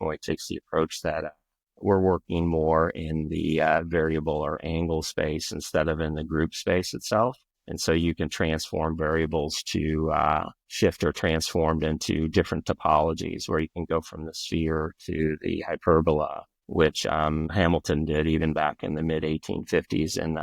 Arithmoi takes the approach that we're working more in the variable or angle space instead of in the group space itself. And so you can transform variables to shift or transformed into different topologies, where you can go from the sphere to the hyperbola, which Hamilton did even back in the mid 1850s in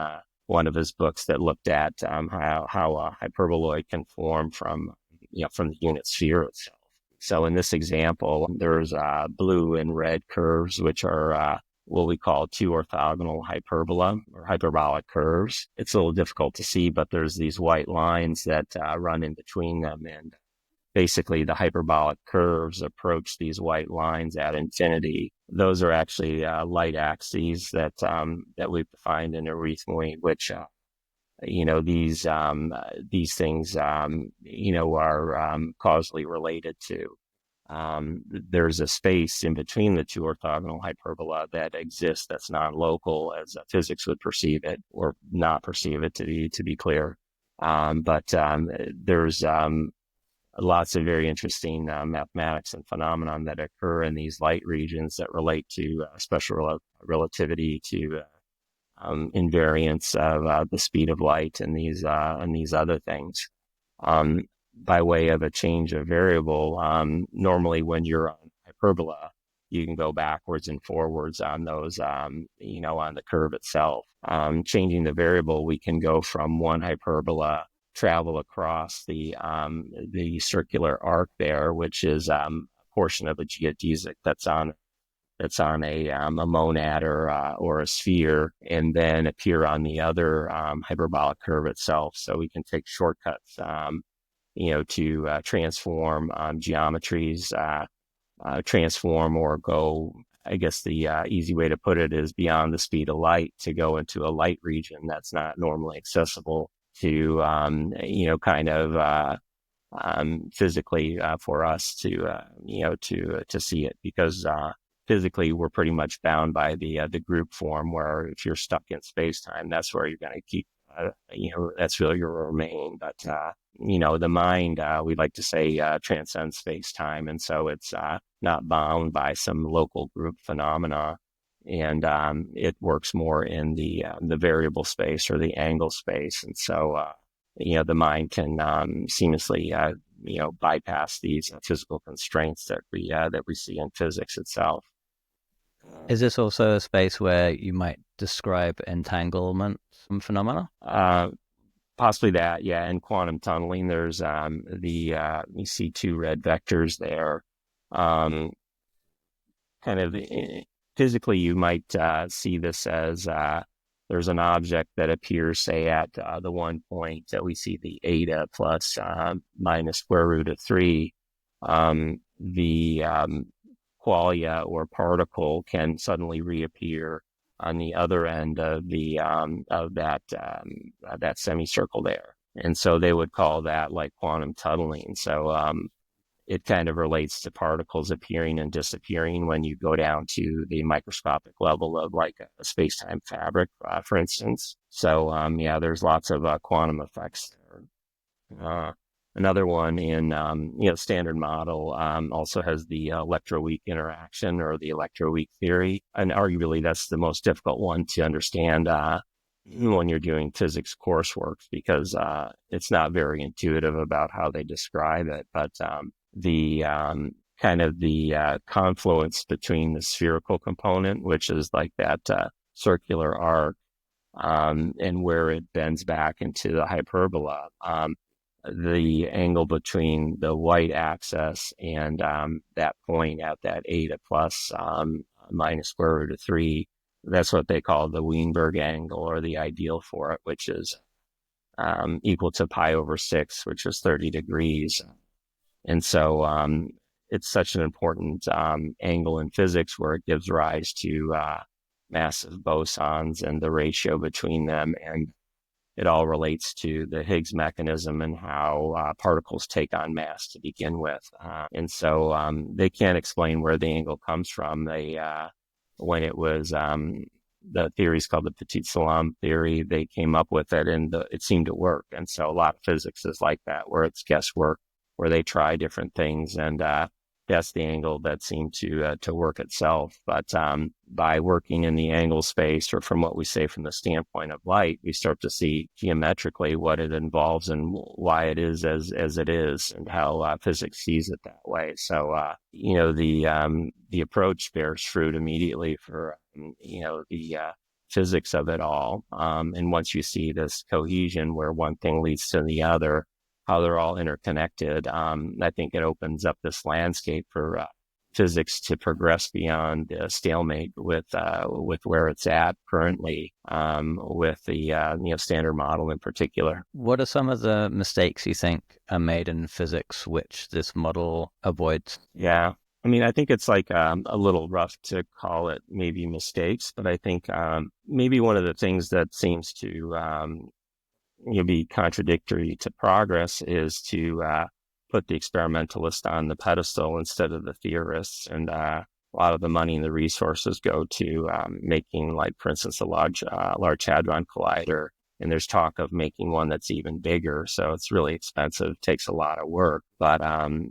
one of his books that looked at how a hyperboloid can form from the unit sphere itself. So in this example, there's blue and red curves, which are what we call two orthogonal hyperbola or hyperbolic curves. It's a little difficult to see, but there's these white lines that run in between them. And basically the hyperbolic curves approach these white lines at infinity. Those are actually light axes that we've defined in Arithmoi, which these things are causally related to. There's a space in between the two orthogonal hyperbola that exists that's non-local as physics would perceive it, or not perceive it, to be clear. But there's lots of very interesting mathematics and phenomenon that occur in these light regions that relate to special relativity, to invariance of the speed of light, and these other things. By way of a change of variable, normally when you're on hyperbola, you can go backwards and forwards on those, on the curve itself. Changing the variable, we can go from one hyperbola, travel across the circular arc there, which is a portion of a geodesic that's on a monad or a sphere, and then appear on the other hyperbolic curve itself. So we can take shortcuts, to transform geometries, transform or go. I guess the easy way to put it is beyond the speed of light to go into a light region that's not normally accessible to, physically for us to see it, because physically we're pretty much bound by the group form, where if you're stuck in space-time, that's where you're going to keep, that's really your remain. But, the mind, we like to say, transcends space-time. And so it's not bound by some local group phenomena. And it works more in the variable space or the angle space. And so, the mind can seamlessly, bypass these physical constraints that we see in physics itself. Is this also a space where you might describe entanglement phenomena? Possibly that, yeah. In quantum tunneling, there's you see two red vectors there. Physically, you might see this as there's an object that appears, say, at the one point that we see the eta plus minus square root of 3. The qualia or particle can suddenly reappear on the other end of the that semicircle there, and so they would call that like quantum tunneling. So it kind of relates to particles appearing and disappearing when you go down to the microscopic level of like a space-time fabric, for instance. So there's lots of quantum effects there. Another one in, standard model also has the electroweak interaction or the electroweak theory. And arguably that's the most difficult one to understand when you're doing physics coursework, because it's not very intuitive about how they describe it. But the confluence between the spherical component, which is like that circular arc, and where it bends back into the hyperbola, the angle between the white axis and that point at that eta plus minus square root of 3, that's what they call the Weinberg angle, or the ideal for it, which is equal to pi over 6, which is 30 degrees. And so it's such an important angle in physics, where it gives rise to massive bosons and the ratio between them, and it all relates to the Higgs mechanism and how particles take on mass to begin with. And so they can't explain where the angle comes from. They, when it was, the theory is called the Petit Salam theory, they came up with it, and it seemed to work. And so a lot of physics is like that, where it's guesswork, where they try different things, and that's the angle that seemed to work itself. But by working in the angle space, or from what we say from the standpoint of light, we start to see geometrically what it involves and why it is as it is, and how physics sees it that way. So the approach bears fruit immediately for the physics of it all. And once you see this cohesion where one thing leads to the other, how they're all interconnected, I think it opens up this landscape for physics to progress beyond stalemate with where it's at currently, with the standard model in particular. What are some of the mistakes you think are made in physics which this model avoids? Yeah. I mean, I think it's like a little rough to call it maybe mistakes, but I think maybe one of the things that seems to be contradictory to progress is to put the experimentalist on the pedestal instead of the theorists. And a lot of the money and the resources go to making, like, for instance, a large hadron collider. And there's talk of making one that's even bigger. So it's really expensive, takes a lot of work. But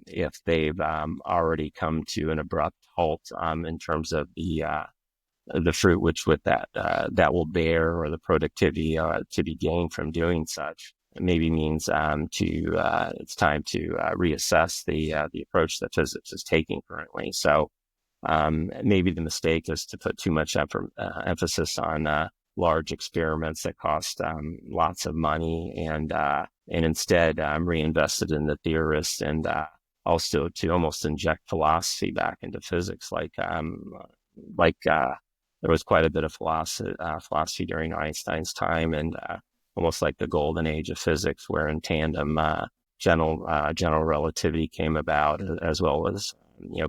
if they've already come to an abrupt halt in terms of the fruit which with that will bear, or the productivity to be gained from doing such, it maybe means it's time to reassess the approach that physics is taking currently. So maybe the mistake is to put too much emphasis on large experiments that cost lots of money, and instead reinvested in the theorists, and also to almost inject philosophy back into physics, like there was quite a bit of philosophy during Einstein's time, and almost like the golden age of physics, where in tandem general relativity came about, as well as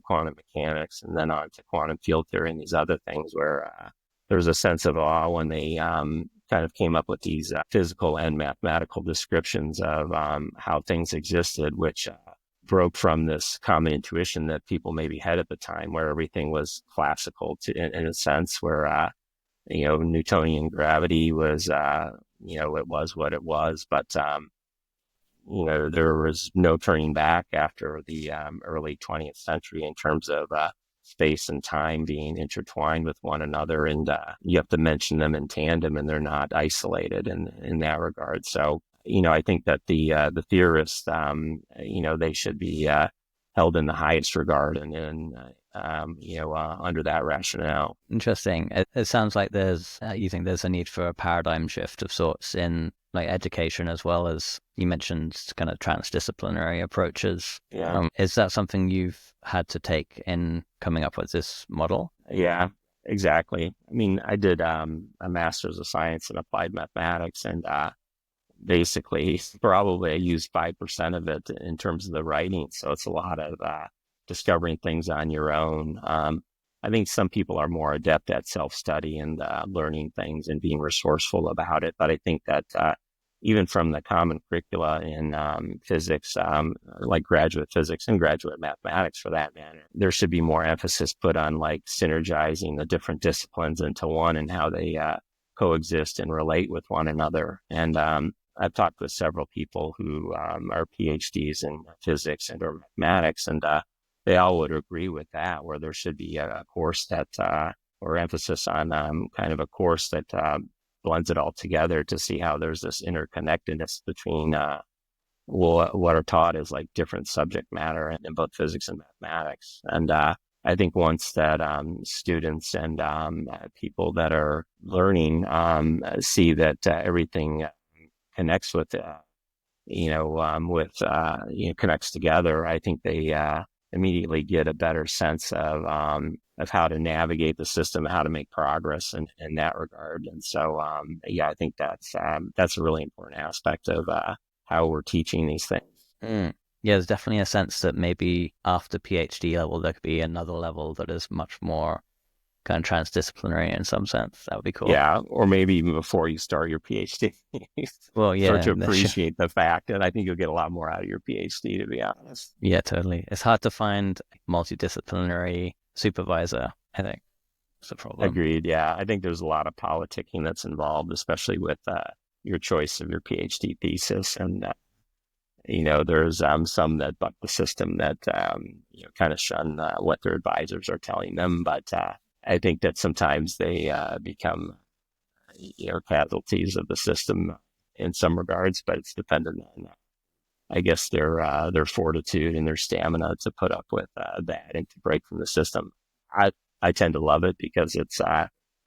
quantum mechanics, and then on to quantum field theory and these other things, where there was a sense of awe when they kind of came up with these physical and mathematical descriptions of how things existed, which broke from this common intuition that people maybe had at the time, where everything was classical in a sense, where Newtonian gravity was it was what it was, but there was no turning back after the early 20th century in terms of space and time being intertwined with one another, and you have to mention them in tandem, and they're not isolated in that regard. So I think that the theorists, they should be held in the highest regard, and under that rationale. Interesting. It sounds like you think there's a need for a paradigm shift of sorts in like education, as well as you mentioned kind of transdisciplinary approaches. Yeah. Is that something you've had to take in coming up with this model? Yeah, exactly. I mean, I did a master's of science in applied mathematics, and basically probably I used 5% of it in terms of the writing. So it's a lot of discovering things on your own. I think some people are more adept at self-study and learning things and being resourceful about it. But I think that even from the common curricula in physics, like graduate physics and graduate mathematics for that matter, there should be more emphasis put on like synergizing the different disciplines into one, and how they coexist and relate with one another. And I've talked with several people who are PhDs in physics and or mathematics, and they all would agree with that, where there should be a course that, or emphasis on kind of a course that blends it all together to see how there's this interconnectedness between what are taught as like different subject matter in both physics and mathematics. And I think once that students and people that are learning see that everything connects with, connects together, I think they immediately get a better sense of how to navigate the system, how to make progress in that regard. And so, I think that's a really important aspect of how we're teaching these things. Yeah, there's definitely a sense that maybe after PhD level, there could be another level that is much more kind of transdisciplinary in some sense. That would be cool. Yeah, or maybe even before you start your PhD, well, yeah, start to appreciate the fact, and I think you'll get a lot more out of your PhD, to be honest. Yeah, totally. It's hard to find a multidisciplinary supervisor, I think. That's the problem. Agreed. Yeah, I think there's a lot of politicking that's involved, especially with your choice of your PhD thesis, and there's some that buck the system that kind of shun what their advisors are telling them. But I think that sometimes they become casualties of the system in some regards. But it's dependent on, I guess, their fortitude and their stamina to put up with that and to break from the system. I tend to love it because it's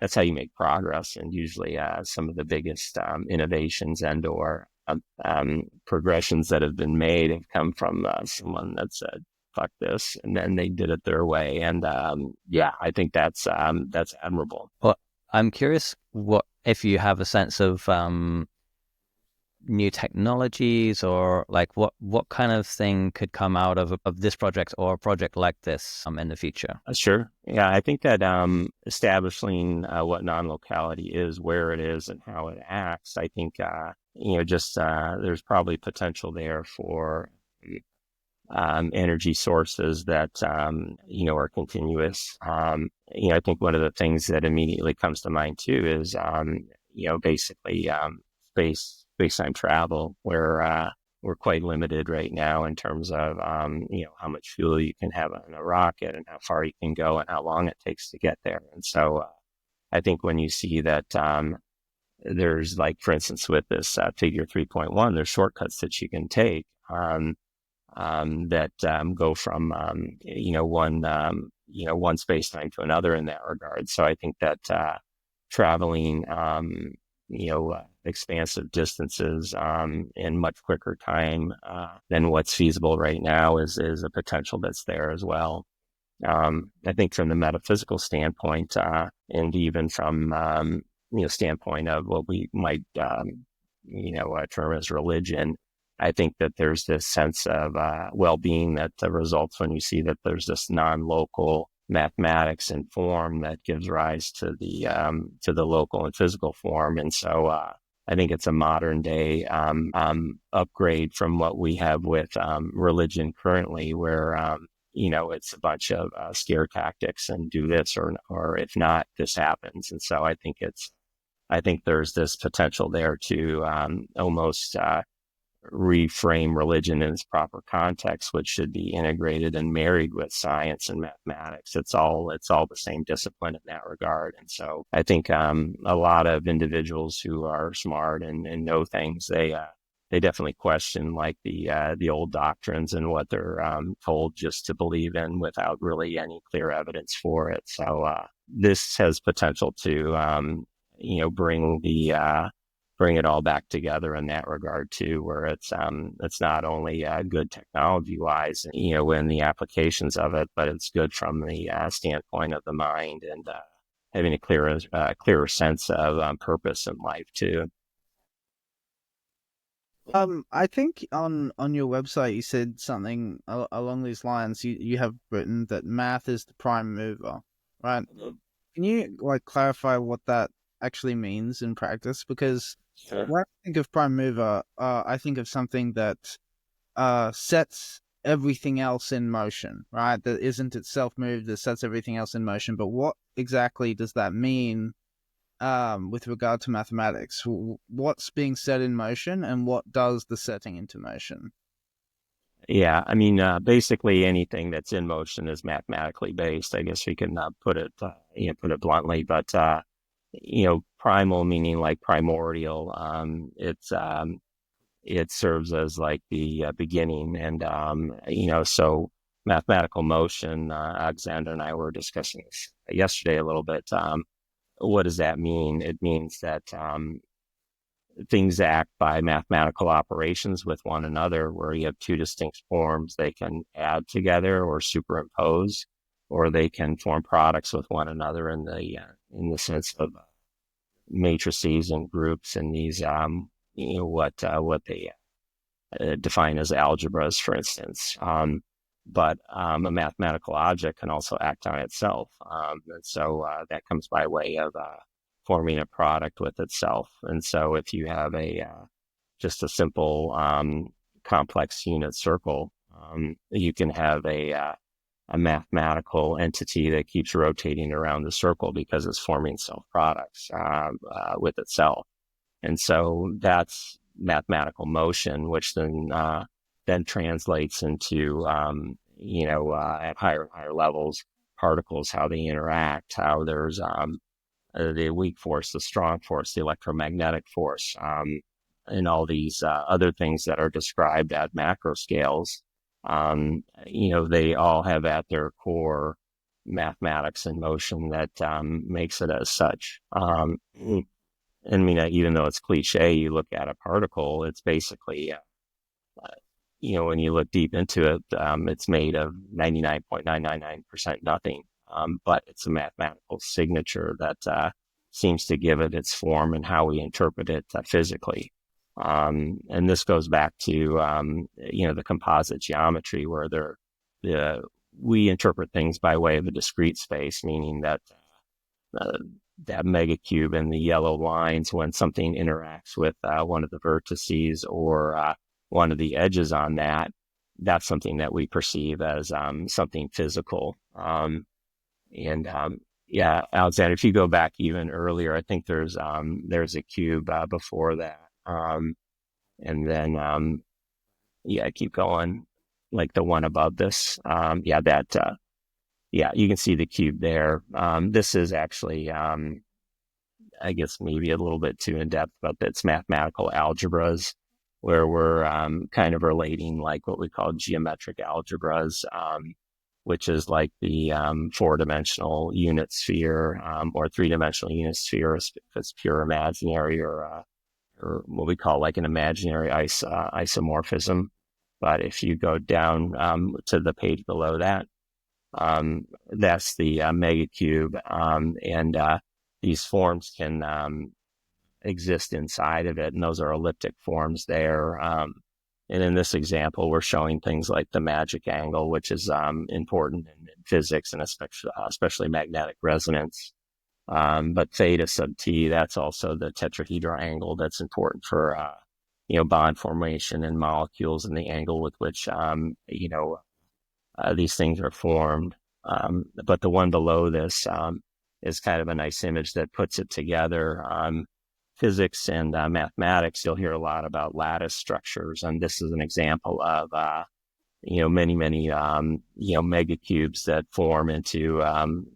that's how you make progress, and usually some of the biggest innovations and or progressions that have been made have come from someone that said fuck this, and then they did it their way. And yeah, I think that's admirable. Well, I'm curious what if you have a sense of new technologies, or like what kind of thing could come out of this project or a project like this in the future? Sure. Yeah, I think that establishing what non-locality is, where it is, and how it acts, I think just there's probably potential there for energy sources that are continuous. I think one of the things that immediately comes to mind too is basically space-time travel, where we're quite limited right now in terms of how much fuel you can have on a rocket and how far you can go and how long it takes to get there. And so I think when you see that there's, like, for instance, with this figure 3.1, there's shortcuts that you can take that go from one space time to another in that regard. So I think that traveling expansive distances in much quicker time than what's feasible right now is a potential that's there as well. I think from the metaphysical standpoint, and even from standpoint of what we might term as religion, I think that there's this sense of well-being that results when you see that there's this non-local mathematics and form that gives rise to the local and physical form. And so I think it's a modern day upgrade from what we have with religion currently, where it's a bunch of scare tactics and do this or if not, this happens. And so I think there's this potential there to almost reframe religion in its proper context, which should be integrated and married with science and mathematics. It's all the same discipline in that regard. And so I think a lot of individuals who are smart and know things, they definitely question, like, the old doctrines and what they're told just to believe in without really any clear evidence for it. So this has potential to bring it all back together in that regard too, where it's not only good technology wise, in the applications of it, but it's good from the standpoint of the mind and having a clearer sense of purpose in life too. I think on your website you said something along these lines. You have written that math is the prime mover, right? Can you clarify what that actually means in practice? Because Sure. when I think of prime mover, I think of something that sets everything else in motion, right? That isn't itself moved, that sets everything else in motion. But what exactly does that mean with regard to mathematics? What's being set in motion, and what does the setting into motion? Yeah, I mean, basically anything that's in motion is mathematically based. I guess we can put it bluntly, but primal meaning like primordial. It serves as like the beginning, and so mathematical motion. Alexander and I were discussing this yesterday a little bit. What does that mean? It means that things act by mathematical operations with one another, where you have two distinct forms. They can add together or superimpose, or they can form products with one another in the sense of matrices and groups and these what they define as algebras, for instance. But a mathematical object can also act on itself, and so that comes by way of forming a product with itself. And so if you have just a simple complex unit circle, you can have a mathematical entity that keeps rotating around the circle because it's forming self products with itself. And so that's mathematical motion, which then then translates into, at higher and higher levels, particles, how they interact, how there's the weak force, the strong force, the electromagnetic force, and all these other things that are described at macro scales. They all have at their core mathematics and motion that makes it as such. Even though it's cliche, you look at a particle, it's basically, when you look deep into it, it's made of 99.999% nothing. But it's a mathematical signature that seems to give it its form and how we interpret it physically. And this goes back to, the composite geometry where we interpret things by way of a discrete space, meaning that that megacube and the yellow lines, when something interacts with one of the vertices or one of the edges on that, that's something that we perceive as something physical. Alexander, if you go back even earlier, I think there's a cube before that. And then, keep going, like the one above this. You can see the cube there. This is actually, I guess maybe a little bit too in depth, but it's mathematical algebras where we're kind of relating like what we call geometric algebras, which is like the 4-dimensional unit sphere or 3-dimensional unit sphere if it's pure imaginary, or what we call like an imaginary isomorphism. But if you go down to the page below that, that's the megacube, and these forms can exist inside of it, and those are elliptic forms there. And in this example, we're showing things like the magic angle, which is important in physics and especially magnetic resonance. But theta sub t, that's also the tetrahedral angle that's important for bond formation in molecules and the angle with which these things are formed. But the one below this is kind of a nice image that puts it together. Physics and mathematics, you'll hear a lot about lattice structures, and this is an example of many megacubes that form into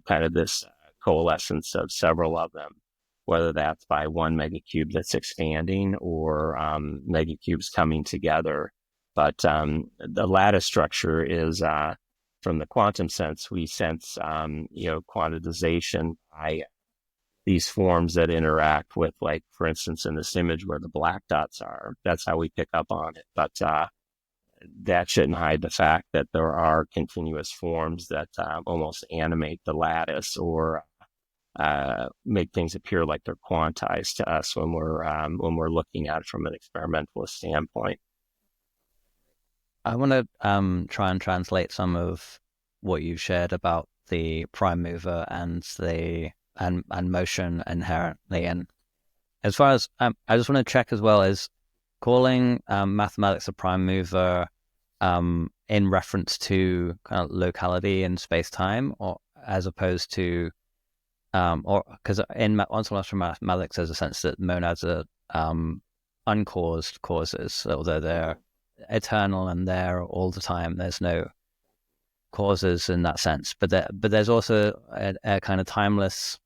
kind of this coalescence of several of them, whether that's by one megacube that's expanding or megacubes coming together. But the lattice structure is, from the quantum sense, we sense quantization by these forms that interact with, like, for instance, in this image where the black dots are. That's how we pick up on it. But that shouldn't hide the fact that there are continuous forms that almost animate the lattice or make things appear like they're quantized to us when we're looking at it from an experimentalist standpoint. I want to try and translate some of what you've shared about the prime mover and and motion inherently. And as far as I just want to check as well, is calling mathematics a prime mover in reference to kind of locality in space time, or as opposed to or because in ontological mathematics there's a sense that monads are uncaused causes, although they're eternal and there all the time. There's no causes in that sense, but there's also a kind of timeless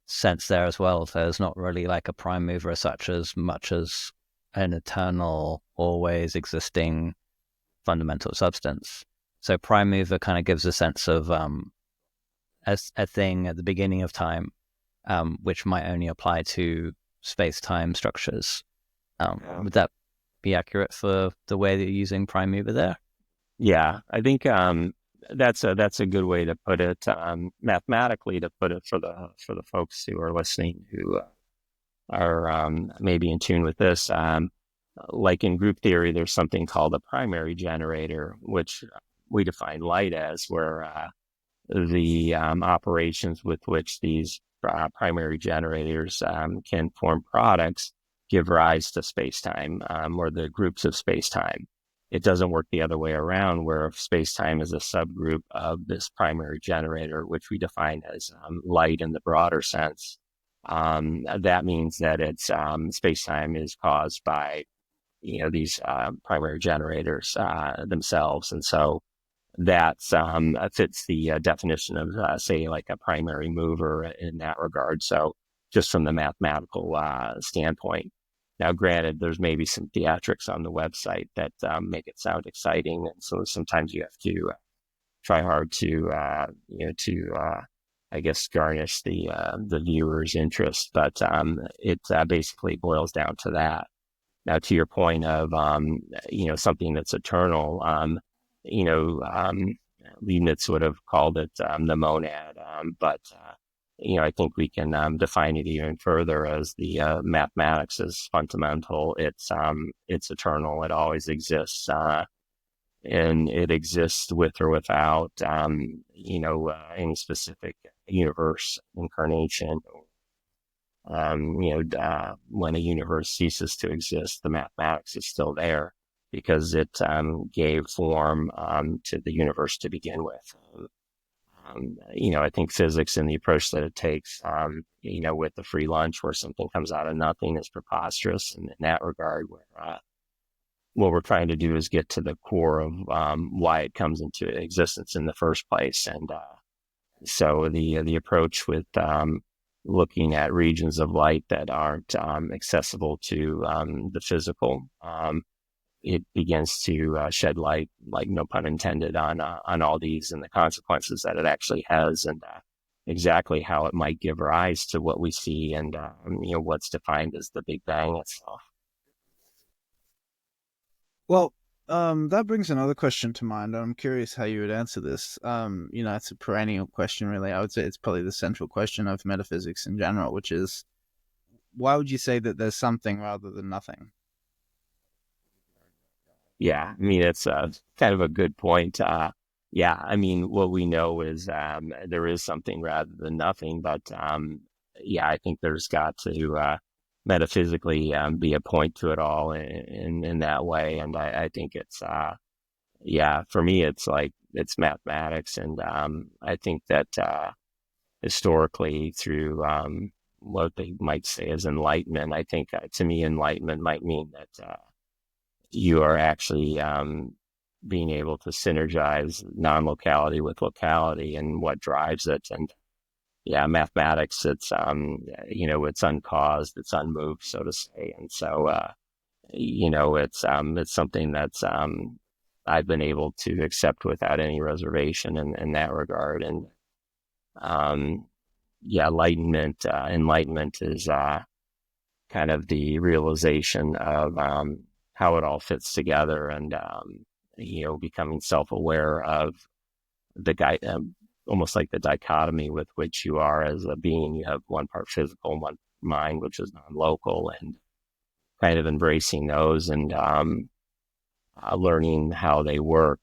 sense there as well. So there's not really like a prime mover as such, as much as an eternal, always existing fundamental substance. So prime mover kind of gives a sense of a thing at the beginning of time, which might only apply to space-time structures. Would that be accurate for the way that you're using prime mover there? Yeah, I think that's a good way to put it, mathematically to put it for the folks who are listening who are maybe in tune with this. Like in group theory, there's something called a primary generator, which we define light as, where the operations with which these primary generators can form products give rise to space-time, or the groups of space-time. It doesn't work the other way around, where space-time is a subgroup of this primary generator, which we define as light in the broader sense. That means that it's space-time is caused by these primary generators themselves. And so that fits the definition of, say, like a primary mover in that regard. So just from the mathematical standpoint. Now, granted, there's maybe some theatrics on the website that make it sound exciting, and so sometimes you have to try hard to I guess garnish the viewer's interest. But it basically boils down to that. Now, to your point of something that's eternal, Leibniz would have called it the monad, but I think we can define it even further as the mathematics is fundamental. It's eternal. It always exists, and it exists with or without any specific universe incarnation. When a universe ceases to exist, the mathematics is still there because it gave form to the universe to begin with. I think physics and the approach that it takes, with the free lunch where something comes out of nothing is preposterous. And in that regard, where what we're trying to do is get to the core of why it comes into existence in the first place. And so the approach with looking at regions of light that aren't accessible to the physical, it begins to shed light, like no pun intended, on all these and the consequences that it actually has, and exactly how it might give rise to what we see, and what's defined as the Big Bang itself. Well, that brings another question to mind. I'm curious how you would answer this. It's a perennial question, really. I would say it's probably the central question of metaphysics in general, which is, why would you say that there's something rather than nothing? Yeah, I mean, it's kind of a good point. What we know is there is something rather than nothing, but I think there's got to metaphysically be a point to it all in that way. And I think it's, for me, it's like, it's mathematics. And I think that historically through what they might say is enlightenment, I think to me, enlightenment might mean that you are actually being able to synergize non-locality with locality and what drives it. And mathematics, it's it's uncaused, it's unmoved, so to say. And so it's something that's I've been able to accept without any reservation in that regard. And enlightenment is kind of the realization of how it all fits together, and becoming self-aware of the guy, almost like the dichotomy with which you are as a being. You have one part physical and one mind, which is non-local, and kind of embracing those and learning how they work.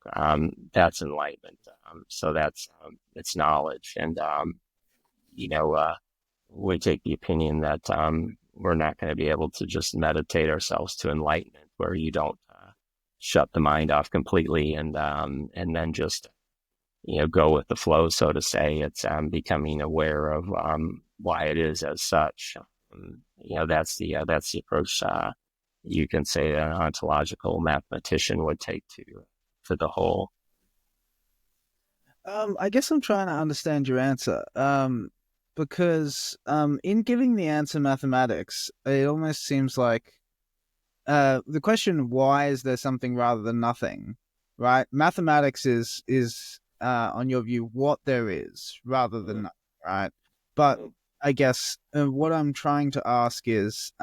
That's enlightenment. So that's it's knowledge, and we take the opinion that we're not going to be able to just meditate ourselves to enlightenment, where you don't shut the mind off completely and then just go with the flow, so to say. It's becoming aware of why it is as such. That's the approach you can say an ontological mathematician would take to the whole. I guess I'm trying to understand your answer. Because in giving the answer mathematics, it almost seems like the question, why is there something rather than nothing, right? Mathematics is on your view, what there is rather than nothing, right? But I guess what I'm trying to ask is,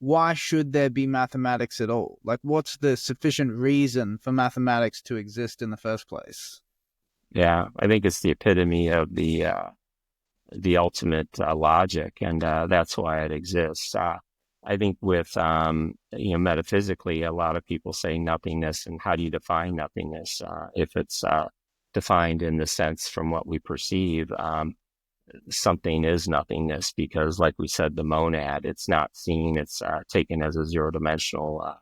why should there be mathematics at all? Like, what's the sufficient reason for mathematics to exist in the first place? Yeah, I think it's the epitome of the ultimate logic, and that's why it exists. I think with metaphysically, a lot of people say nothingness, and how do you define nothingness? If it's defined in the sense from what we perceive, something is nothingness, because, like we said, the monad, it's not seen; it's taken as a zero-dimensional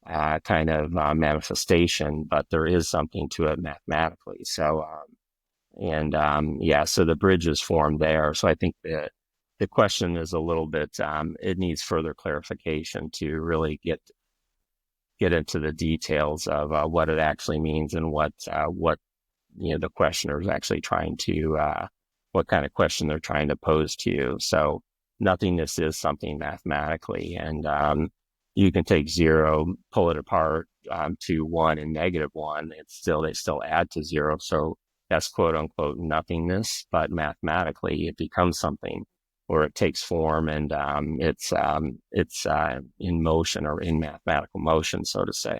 kind of manifestation, but there is something to it mathematically. So. So the bridge is formed there. So I think the question is a little bit, it needs further clarification to really get get into the details of what it actually means and what the questioner is actually trying to what kind of question they're trying to pose to you. So nothingness is something mathematically, and you can take zero, pull it apart to one and negative one. They still add to zero. So that's quote unquote nothingness, but mathematically it becomes something, or it takes form, and it's in motion, or in mathematical motion, so to say.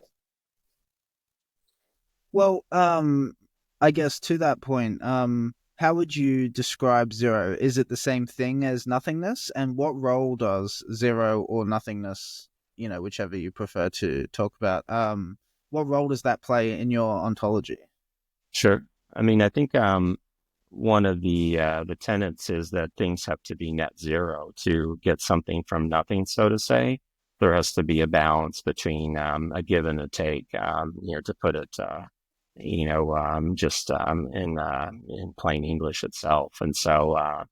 Well, I guess to that point, how would you describe zero? Is it the same thing as nothingness? And what role does zero or nothingness, whichever you prefer to talk about, what role does that play in your ontology? Sure. I mean, I think one of the tenets is that things have to be net zero to get something from nothing, so to say. There has to be a balance between a give and a take, to put it, just in plain English itself. And so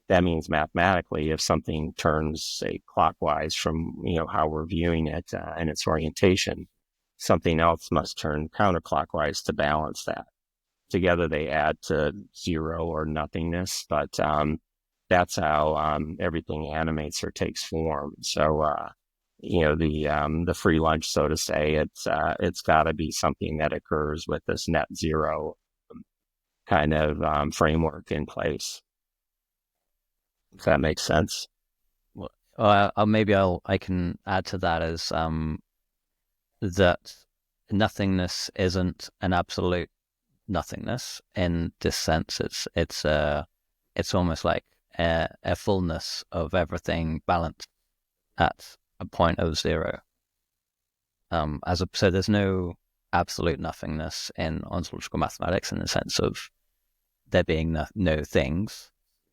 that means mathematically, if something turns, say, clockwise from, how we're viewing it and its orientation, something else must turn counterclockwise to balance that. Together they add to zero or nothingness, but that's how everything animates or takes form. So the free lunch, so to say, it's got to be something that occurs with this net zero kind of framework in place. If that makes sense. Well, maybe I can add to that as that nothingness isn't an absolute nothingness in this sense. It's almost like a fullness of everything balanced at a point of zero. So there's no absolute nothingness in ontological mathematics in the sense of there being no things,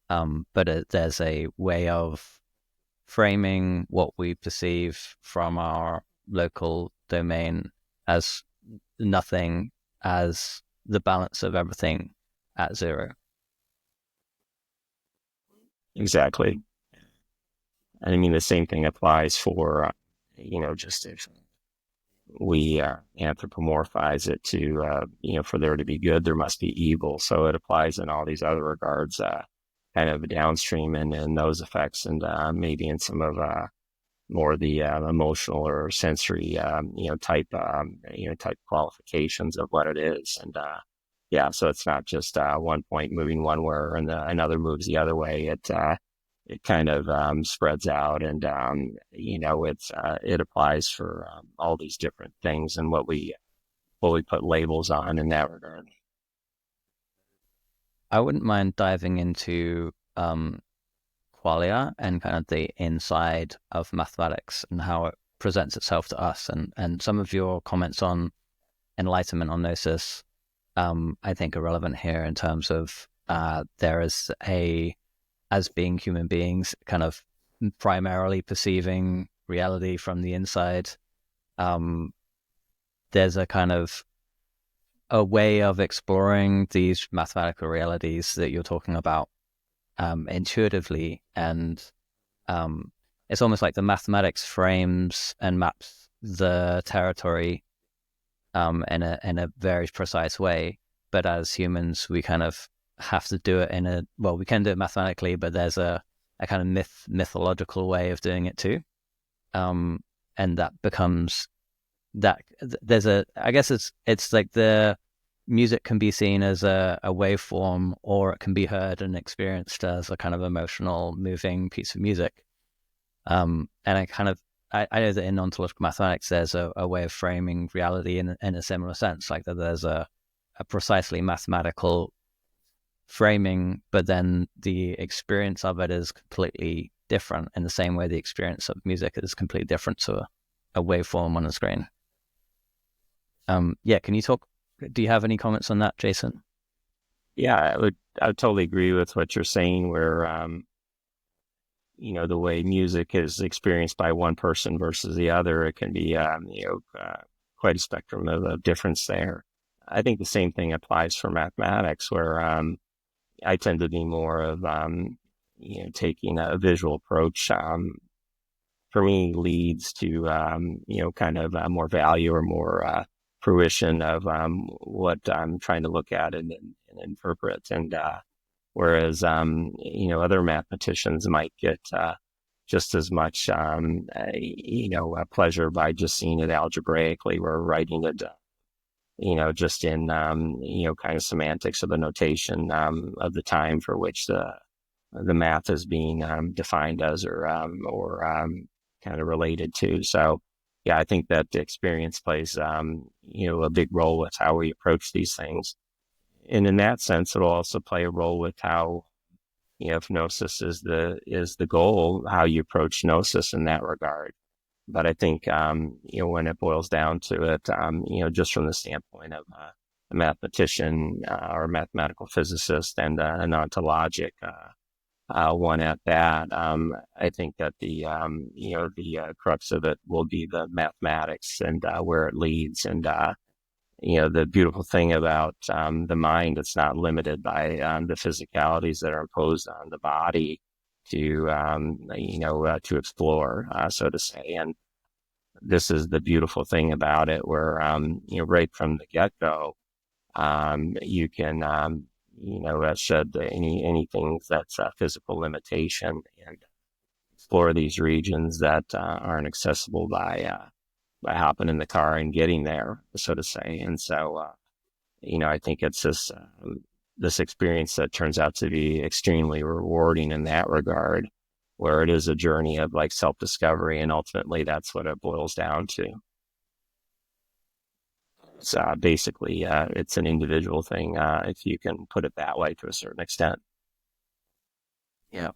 but there's a way of framing what we perceive from our local domain as nothing, as the balance of everything at zero. Exactly. And I mean, the same thing applies for, just if we anthropomorphize it to, for there to be good, there must be evil. So it applies in all these other regards, kind of downstream and those effects, and maybe in some of more the emotional or sensory, type qualifications of what it is. And so it's not just one point moving one way and another moves the other way. It kind of spreads out, and it applies for all these different things and what we put labels on in that regard. I wouldn't mind diving into qualia and kind of the inside of mathematics and how it presents itself to us, and some of your comments on enlightenment, on gnosis, I think are relevant here in terms of there is as being human beings, kind of primarily perceiving reality from the inside. There's a kind of a way of exploring these mathematical realities that you're talking about intuitively, and it's almost like the mathematics frames and maps the territory in a very precise way. But as humans, we kind of have to do it we can do it mathematically, but there's a kind of mythological way of doing it too. And that becomes that I guess it's like the music can be seen as a waveform, or it can be heard and experienced as a kind of emotional, moving piece of music. And I know that in ontological mathematics, there's a way of framing reality in a similar sense, like that there's a precisely mathematical framing, but then the experience of it is completely different, in the same way the experience of music is completely different to a waveform on a screen. Can you talk? Do you have any comments on that, Jason? Yeah, I would totally agree with what you're saying, where the way music is experienced by one person versus the other, it can be quite a spectrum of difference there. I think the same thing applies for mathematics, where I tend to be more of taking a visual approach for me leads to, kind of more value or more fruition of what I'm trying to look at and interpret. And whereas, other mathematicians might get just as much, pleasure by just seeing it algebraically or writing it, just in, kind of semantics of the notation of the time for which the math is being defined as or kind of related to. So, yeah, I think that the experience plays, a big role with how we approach these things. And in that sense, it'll also play a role with how, if gnosis is the goal, how you approach gnosis in that regard. But I think, when it boils down to it, just from the standpoint of a mathematician or a mathematical physicist and an ontologic one at that, I think that the crux of it will be the mathematics and where it leads. And, the beautiful thing about the mind, it's not limited by the physicalities that are imposed on the body to, to explore, so to say. And this is the beautiful thing about it, where, right from the get-go, you can, shed anything that's a physical limitation and explore these regions that aren't accessible by hopping in the car and getting there, so to say. And so, I think it's this experience that turns out to be extremely rewarding in that regard, where it is a journey of like self-discovery, and ultimately that's what it boils down to. It's basically, it's an individual thing, if you can put it that way to a certain extent. Yeah.